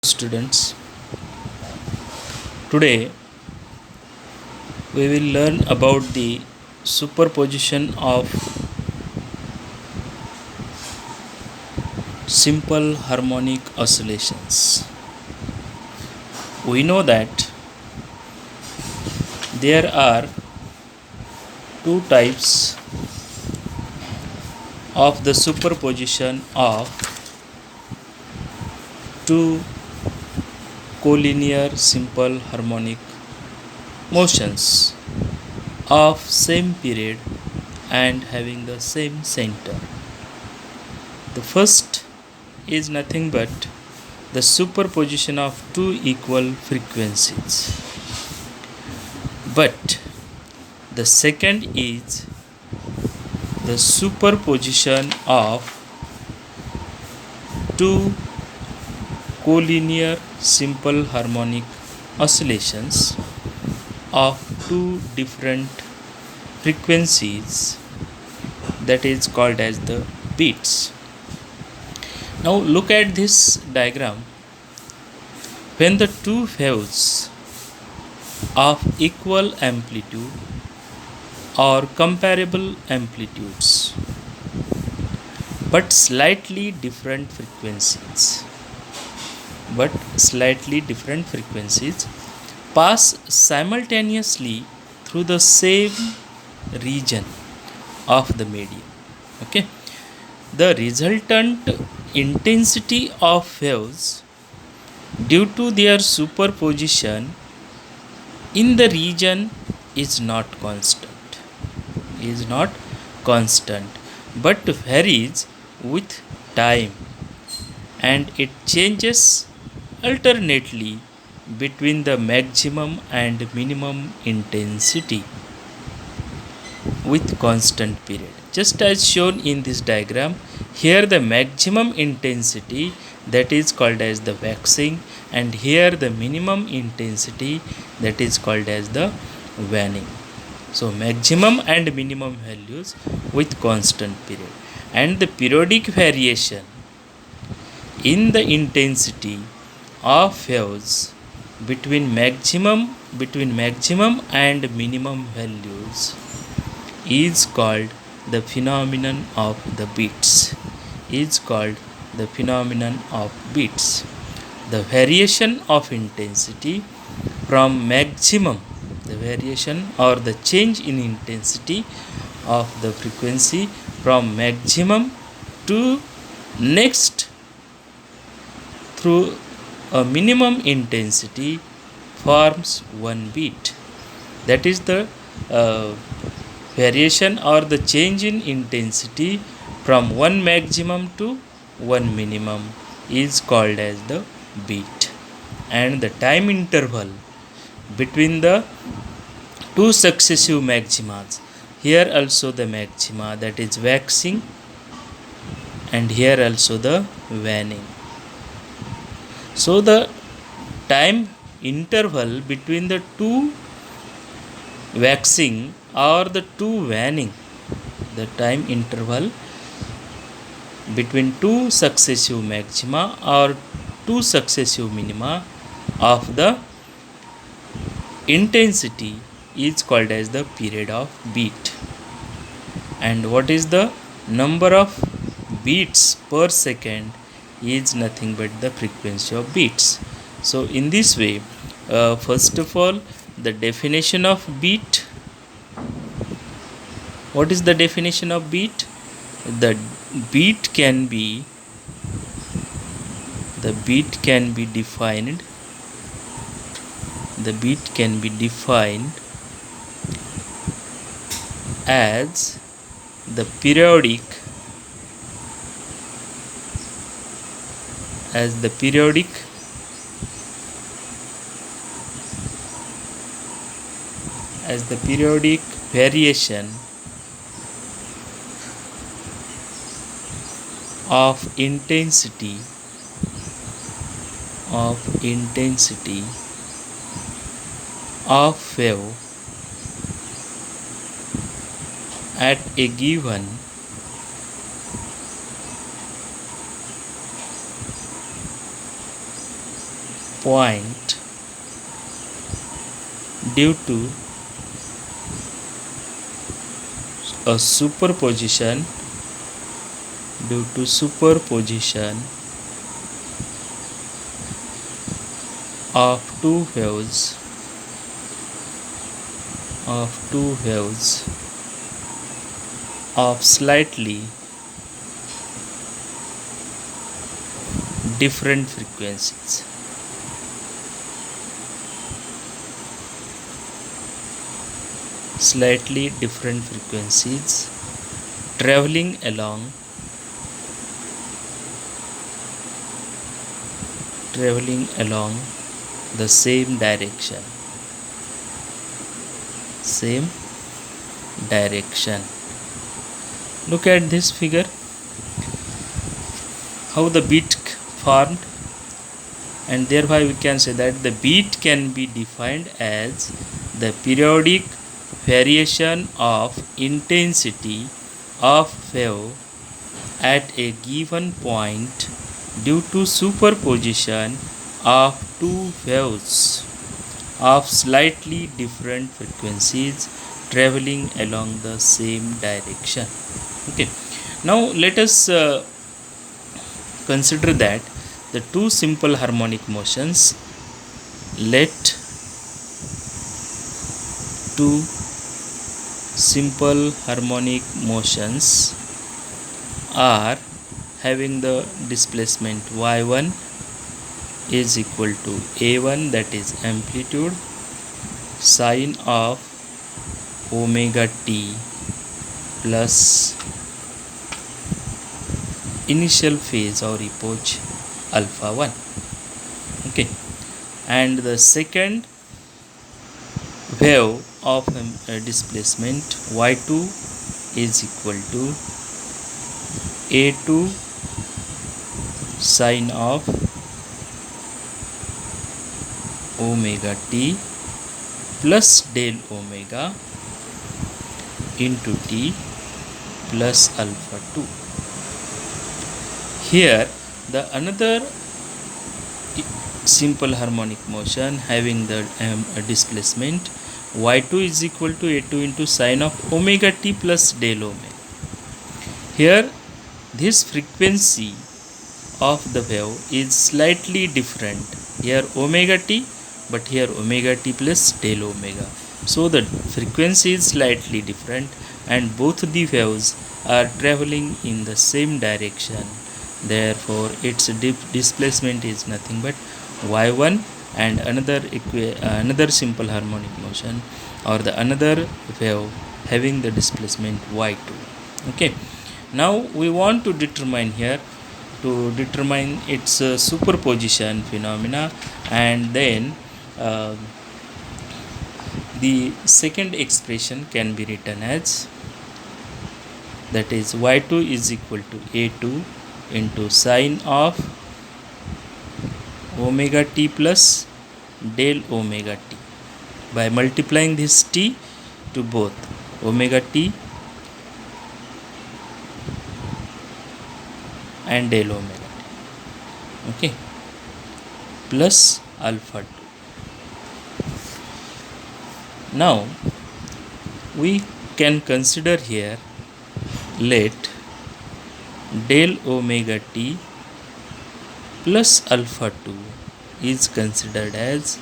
Students, today we will learn about the superposition of simple harmonic oscillations. We know that there are two types of the superposition of two collinear simple harmonic motions of same period and having the same center. The first is nothing but the superposition of two equal frequencies. But the second is the superposition of two collinear simple harmonic oscillations of two different frequencies, that is called as the beats. Now look at this diagram. When the two waves of equal amplitude or comparable amplitudes but slightly different frequencies pass simultaneously through the same region of the medium. Okay, the resultant intensity of waves due to their superposition in the region is not constant but varies with time, and it changes alternately between the maximum and minimum intensity with constant period. Just as shown in this diagram, here the maximum intensity, that is called as the waxing, and here the minimum intensity, that is called as the waning. So maximum and minimum values with constant period, and the periodic variation in the intensity of waves between maximum and minimum values is called the phenomenon of the beats. The variation of intensity from maximum, the variation or the change in intensity of the frequency from maximum to next through a minimum intensity forms one beat. That is the variation or the change in intensity from one maximum to one minimum is called as the beat. And the time interval between the two successive maximas, here also the maxima, that is waxing, and here also the waning. So the time interval between the two waxing or the two waning, the time interval between two successive maxima or two successive minima of the intensity is called as the period of beat. And what is the number of beats per second is nothing but the frequency of beats. So in this way, first of all, the definition of beat. What is the definition of beat? The beat can be defined as the periodic variation of intensity of wave at a given point due to a superposition of two waves of slightly different frequencies. Traveling along the same direction. Look at this figure, how the beat formed, and thereby we can say that the beat can be defined as the periodic variation of intensity of wave at a given point due to superposition of two waves of slightly different frequencies traveling along the same direction. Okay, now let us consider that the two simple harmonic motions, are having the displacement y1 is equal to a1, that is amplitude, sine of omega t plus initial phase or epoch alpha 1. Okay, and the second wave of displacement y2 is equal to a2 sine of omega t plus del omega into t plus alpha 2. Here the another simple harmonic motion having the displacement y2 is equal to a2 into sine of omega t plus del omega. Here this frequency of the wave is slightly different, here omega t, but here omega t plus del omega. So the frequency is slightly different and both the waves are traveling in the same direction. Therefore its displacement is nothing but y1, and another simple harmonic motion or the another wave having the displacement y2. Okay, now we want to determine its superposition phenomena, and then the second expression can be written as, that is y2 is equal to a2 into sine of omega t plus del omega t, by multiplying this t to both omega t and del omega t, okay, plus alpha 2. Now we can consider here, let del omega t plus alpha 2 is considered as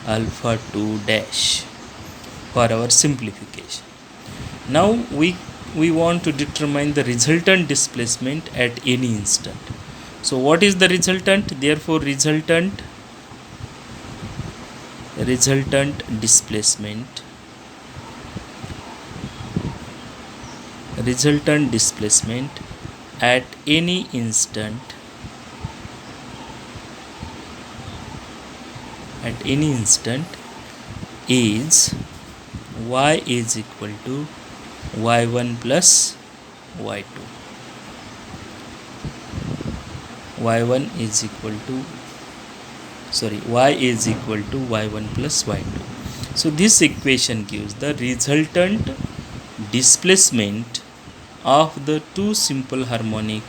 alpha 2 dash for our simplification. Now we want to determine the resultant displacement at any instant. So what is the resultant? Therefore resultant displacement at any instant is y is equal to y1 plus y2. y is equal to y1 plus y2. So this equation gives the resultant displacement of the two simple harmonic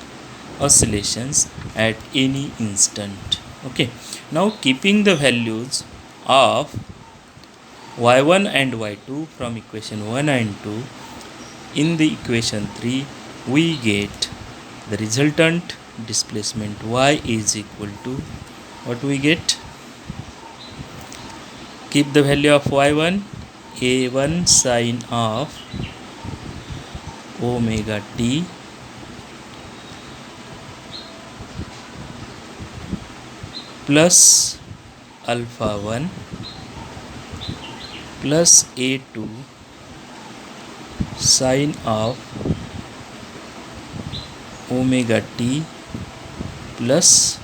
oscillations at any instant. Okay, now keeping the values of y1 and y2 from equation 1 and 2 in the equation 3, we get the resultant displacement y is equal to what we get. Keep the value of y1, a1 sine of omega t plus alpha 1 plus a2 sine of omega t plus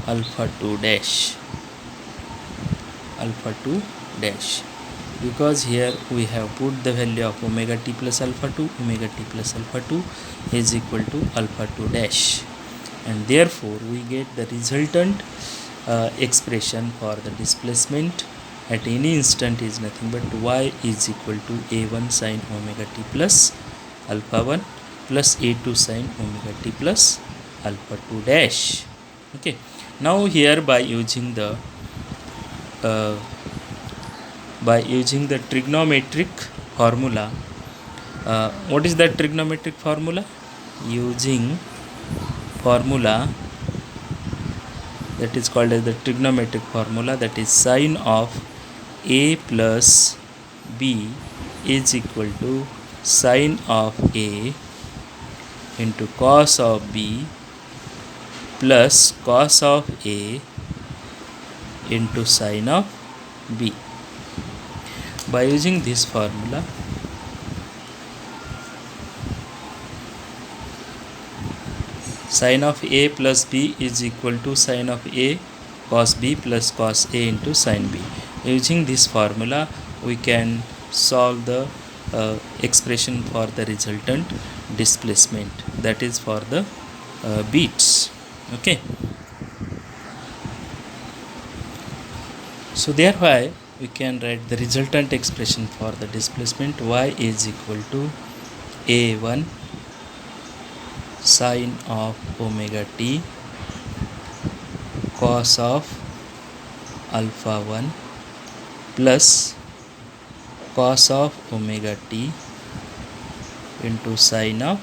alpha 2 dash, because here we have put the value of omega t plus alpha 2 is equal to alpha 2 dash, and therefore we get the resultant expression for the displacement at any instant is nothing but y is equal to a1 sine omega t plus alpha 1 plus a2 sine omega t plus alpha 2 dash. Okay, now here by using the trigonometric formula, what is that trigonometric formula? Using formula that is called as the trigonometric formula, that is sine of a plus b is equal to sine of a into cos of b plus cos of a into sine of b. By using this formula, sine of a plus b is equal to sine of a cos b plus cos a into sine b. Using this formula, we can solve the expression for the resultant displacement, that is for the beats. Okay, so thereby we can write the resultant expression for the displacement y is equal to a1 sine of omega t cos of alpha 1 plus cos of omega t into sine of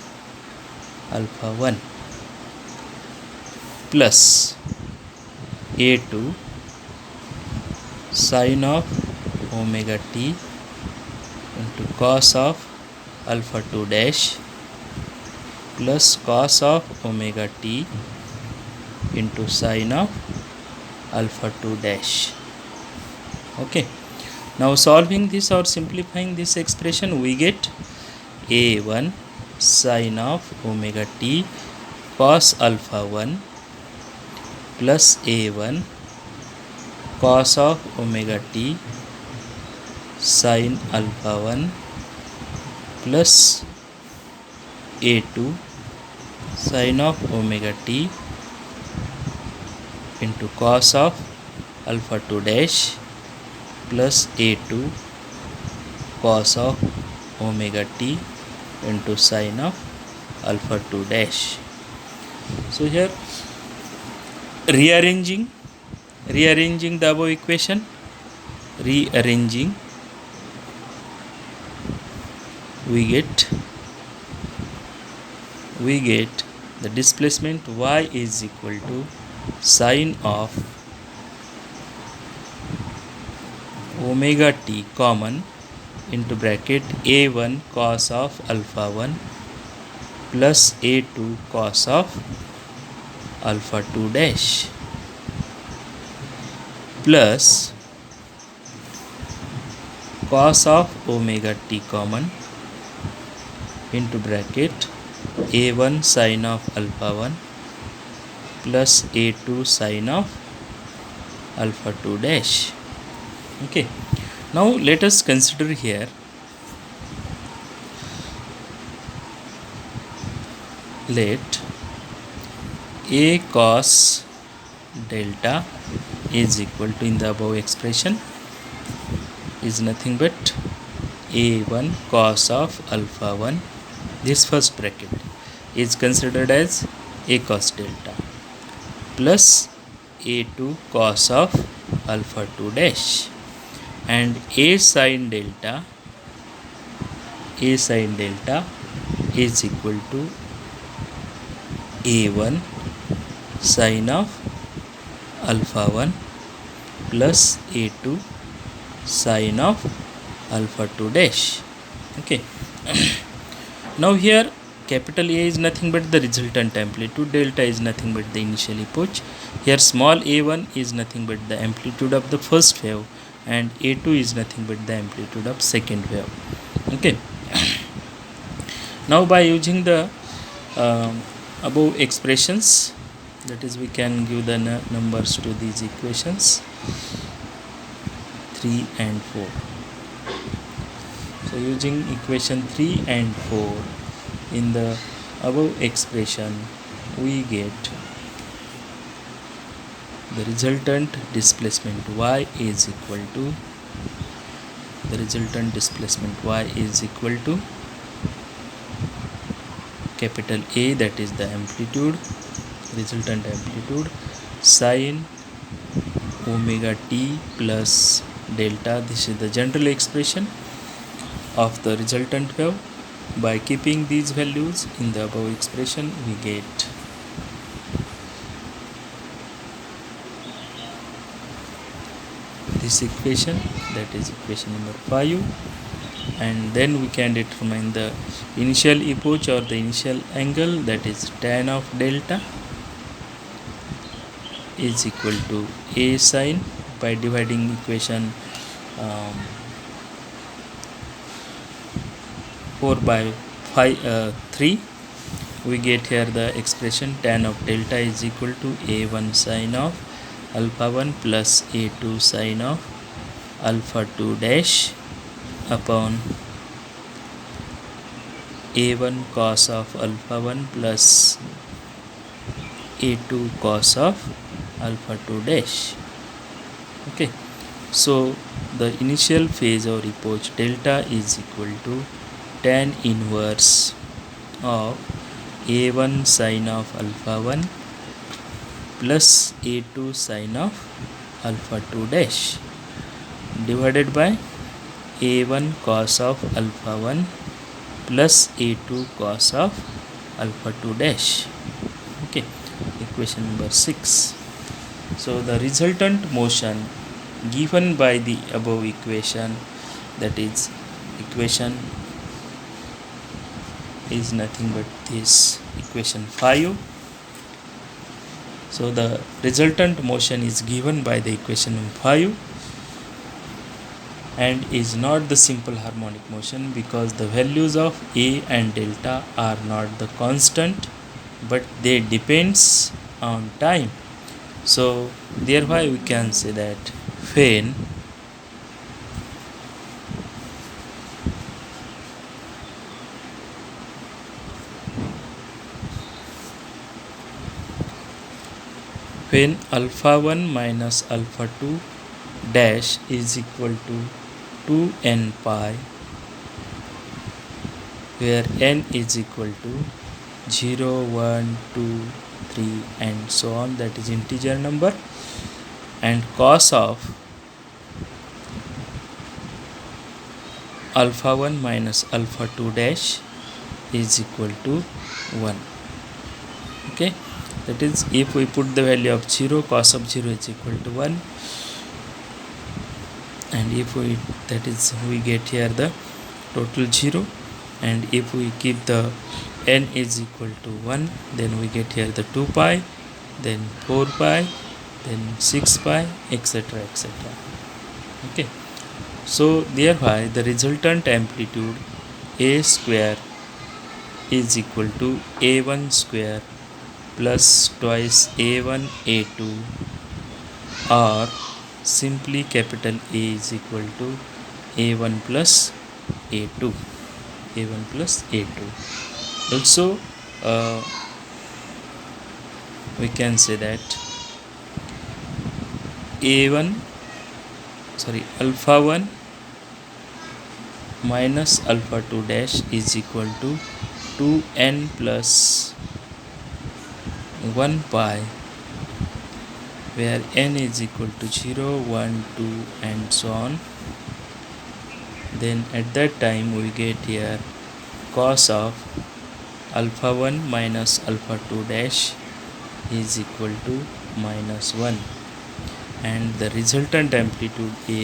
alpha 1 plus a2 sine of omega t into cos of alpha 2 dash plus cos of omega t into sine of alpha 2 dash. Okay, now solving this or simplifying this expression, we get a1 sine of omega t cos alpha 1 plus a1 cos of omega t sine alpha 1 plus a2 sine of omega t into cos of alpha 2 dash plus a2 cos of omega t into sine of alpha 2 dash. So here rearranging the above equation, we get the displacement y is equal to sine of omega t common into bracket a1 cos of alpha 1 plus a2 cos of alpha 2 dash plus cos of omega t common into bracket a1 sine of alpha 1 plus a2 sine of alpha 2 dash. Okay, now let us consider here let a cos delta is equal to, in the above expression, is nothing but a1 cos of alpha 1, this first bracket is considered as a cos delta, plus a2 cos of alpha 2 dash, and a sin delta is equal to a1 sin of alpha 1 plus a2 sin of alpha 2 dash. Okay. Now here capital A is nothing but the resultant amplitude, delta is nothing but the initial epoch. Here small a1 is nothing but the amplitude of the first wave, and a2 is nothing but the amplitude of second wave. Okay. Now by using the above expressions, that is, we can give the numbers to these equations 3 and 4. So using equation 3 and 4 in the above expression, we get the resultant displacement y is equal to capital A, that is the amplitude, resultant amplitude, sin omega t plus delta. This is the general expression of the resultant wave. By keeping these values in the above expression, we get this equation, that is equation number 5, and then we can determine the initial epoch or the initial angle, that is tan of delta is equal to a sin, by dividing equation 4 by 3, we get here the expression tan of delta is equal to a1 sin of alpha 1 plus a2 sin of alpha 2 dash upon a1 cos of alpha 1 plus a2 cos of alpha 2 dash. Okay, so the initial phase or epoch delta is equal to tan inverse of a1 sin of alpha 1 plus a2 sin of alpha 2 dash divided by a1 cos of alpha 1 plus a2 cos of alpha 2 dash. Okay, equation number 6. So the resultant motion given by the above equation, that is equation is nothing but this equation 5. So the resultant motion is given by the equation 5 and is not the simple harmonic motion, because the values of A and delta are not the constant, but they depends on time. So thereby we can say that when alpha 1 minus alpha 2 dash is equal to 2n pi, where n is equal to 0, 1, 2, 3 and so on, that is integer number, and cos of alpha 1 minus alpha 2 dash is equal to 1. Okay, that is, if we put the value of 0, cos of 0 is equal to 1, and if we, that is, we get here the total 0, and if we keep the n is equal to 1, then we get here the 2 pi, then 4 pi, then 6 pi, etc., etc. Okay, so thereby the resultant amplitude a square is equal to a1 square plus twice a1 a2, or simply capital A is equal to a1 plus a2, a1 plus a2. Also we can say that alpha 1 minus alpha 2 dash is equal to 2n plus 1 pi, where n is equal to 0, 1, 2 and so on. Then at that time we get here cos of alpha 1 minus alpha 2 dash is equal to minus 1, and the resultant amplitude A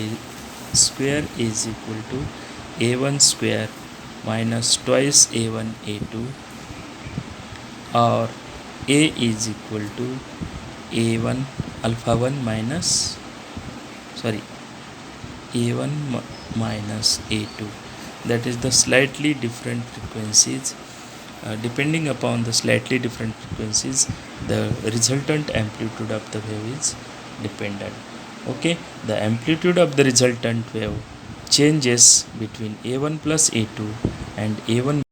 square is equal to A1 square minus twice A1 A2, or A is equal to A1 alpha 1 minus A1 minus A2. That is the slightly different frequencies. Depending upon the slightly different frequencies, the resultant amplitude of the wave is dependent. Okay, the amplitude of the resultant wave changes between A1 plus A2 and A1